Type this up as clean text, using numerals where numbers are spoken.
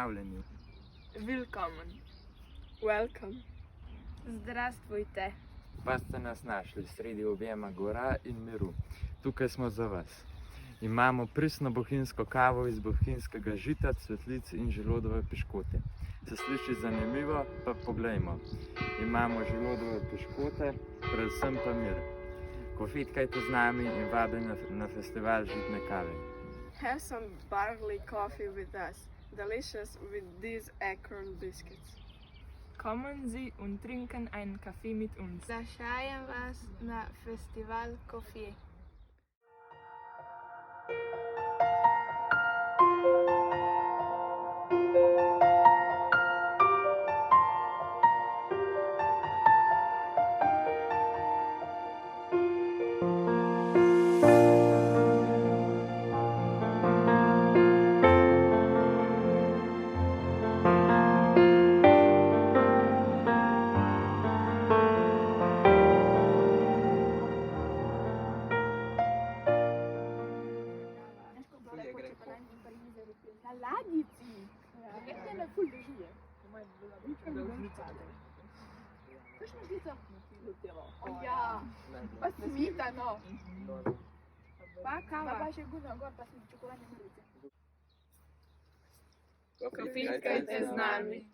pozdravljeni. Willkommen. Welcome. Здравствуйте. Pa ste nas našli sredi objema gora in miru. Tukaj smo za vas. Imamo pristno bohinjsko kavo iz bohinjskega žita, cvetlic in želodove piškote. Se sliši zanimivo, pa poglejmo. Imamo želodove piškote, predvsem pa mir. Kofitkajte z nami in vabim na festival žitne kave. Have some barley coffee with us. Delicious with these acorn biscuits. Kommen Sie und trinken einen Kaffee mit uns. Zapraszam Was na Festival Coffee. La laditi! Perché non è full di gire? Coś możliwe? O ja! Pasmita, no! Pa kawa! Pa się górą, gor pasmita, czekolady na ulicy. Kofitkajte z nami.